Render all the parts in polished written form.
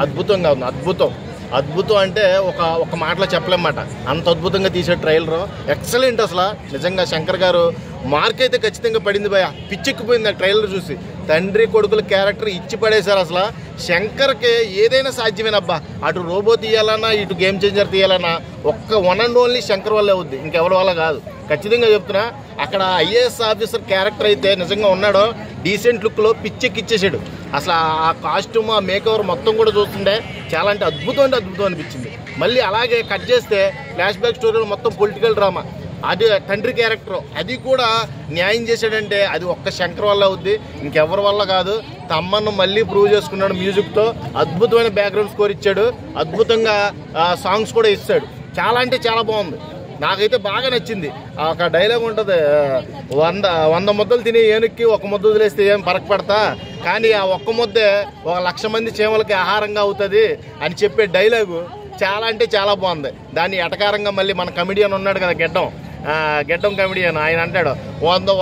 అద్భుతంగా ఉంది. అద్భుతం అంటే ఒక మాటలో చెప్పలేమాట, అంత అద్భుతంగా తీసే ట్రైలర్. ఎక్సలెంట్. అసలు నిజంగా శంకర్ గారు మార్క్ అయితే ఖచ్చితంగా పడింది భయ. పిచ్చెక్కిపోయింది ఆ ట్రైలర్ చూసి. తండ్రి కొడుకుల క్యారెక్టర్ ఇచ్చి పడేశారు. అసలు శంకర్కి ఏదైనా సాధ్యమేనబ్బా. అటు రోబో తీయాలన్నా, ఇటు గేమ్ చేంజర్ తీయాలన్నా ఒక్క వన్ అండ్ ఓన్లీ శంకర్ వల్లే అవుద్ది, ఇంకెవరి వల్ల కాదు. ఖచ్చితంగా చెప్తున్నా. అక్కడ ఐఏఎస్ ఆఫీసర్ క్యారెక్టర్ అయితే నిజంగా ఉన్నాడో డీసెంట్ లుక్లో పిచ్చెక్కిచ్చేసాడు. అసలు ఆ కాస్ట్యూమ్, ఆ మేకవర్ మొత్తం కూడా చూస్తుంటే చాలా అంటే అద్భుతం అనిపించింది. మళ్ళీ అలాగే కట్ చేస్తే ఫ్లాష్ బ్యాక్ స్టోరీలో మొత్తం పొలిటికల్ డ్రామా. అది తండ్రి క్యారెక్టర్, అది కూడా న్యాయం చేశాడంటే అది ఒక్క శంకర్ వల్ల అవుద్ది, ఇంకెవరి వల్ల కాదు. తమ్మను మళ్ళీ ప్రూవ్ చేసుకున్నాడు మ్యూజిక్తో. అద్భుతమైన బ్యాక్గ్రౌండ్ స్కోర్ ఇచ్చాడు, అద్భుతంగా సాంగ్స్ కూడా ఇస్తాడు. చాలా అంటే చాలా బాగుంది. నాకైతే బాగా నచ్చింది. ఒక డైలాగ్ ఉంటుంది, 100 ముద్దలు తిని ఏనుక్కి ఒక ముద్ద వదిలేస్తే ఏం ఫరక్ పడతా, కానీ ఆ ఒక్క ముద్దే 1,00,000 మంది చీమలకి ఆహారంగా అవుతుంది అని చెప్పే డైలాగు చాలా అంటే చాలా బాగుంది. దాన్ని ఎటకారంగా మళ్ళీ మన కమెడియన్ ఉన్నాడు కదా, గెడ్డం కమెడియన్, ఆయన అంటాడు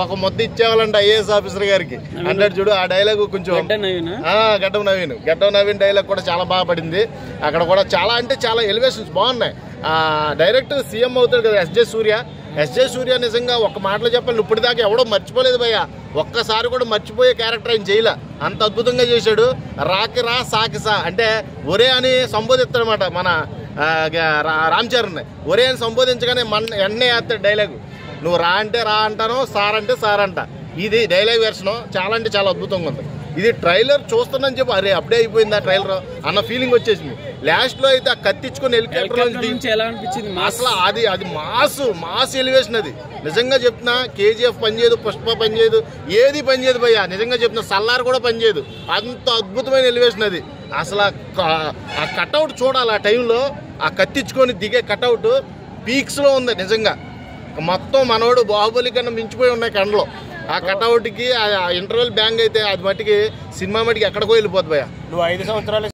ఒక ముద్ద ఇచ్చేవాళ్ళంటే ఐఏఎస్ ఆఫీసర్ గారికి అంటాడు చూడు. ఆ డైలాగ్ కొంచెం గెడ్డం నవీన్ డైలాగ్ కూడా చాలా బాగా పడింది. అక్కడ కూడా చాలా అంటే చాలా ఎలివేషన్స్ బాగున్నాయి. డైరెక్ట్ సీఎం అవుతాడు కదా ఎస్జే సూర్య నిజంగా ఒక మాటలో చెప్పాలి, ఇప్పటిదాకా ఎవడో మర్చిపోలేదు భయ్య. ఒక్కసారి కూడా మర్చిపోయే క్యారెక్టర్ ఆయన చేయలే, అంత అద్భుతంగా చేశాడు. రాకి రా సాకి సా అంటే ఒరే అని సంబోధిస్తాడనమాట మన రామ్ చరణ్. ఒరే అని సంబోధించగానే ఎన్నే వేస్తాడు డైలాగు. నువ్వు రా అంటే రా అంటాను, సార్ అంటే సార్ అంట. ఇది డైలాగ్ వెర్షన్ చాలా అంటే చాలా అద్భుతంగా ఉంది. ఇది ట్రైలర్ చూస్తున్నాను చెప్పి అరే అప్పుడే అయిపోయింది ఆ ట్రైలర్ అన్న ఫీలింగ్ వచ్చేసింది. లాస్ట్ లో అయితే ఆ కత్తిచ్చుకొని హెలికాప్టర్ అసలు అది మాస్ ఎలివేషన్. అది నిజంగా చెప్తున్నా, కేజీఎఫ్ పనిచేయదు, పుష్ప పనిచేయదు, ఏది పనిచేయదు భయ్య. నిజంగా చెప్తున్నా, సల్లార్ కూడా పనిచేయదు. అంత అద్భుతమైన ఎలివేషన్ అది. అసలు ఆ కట్అవుట్ చూడాలి. ఆ టైంలో ఆ కత్తిచ్చుకొని దిగే కట్అవుట్ పీక్స్ లో ఉంది నిజంగా. మొత్తం మనోడు బాహుబలి కన్నా మించిపోయి ఉన్నాయి కండలో. ఆ కట్అవుట్కి ఆ ఇంటర్వెల్ బ్యాంగ్ అయితే అది మట్టికి సినిమా మట్టికి ఎక్కడికో వెళ్ళిపోద్ది భయ్య. నువ్వు 5 సంవత్సరాలు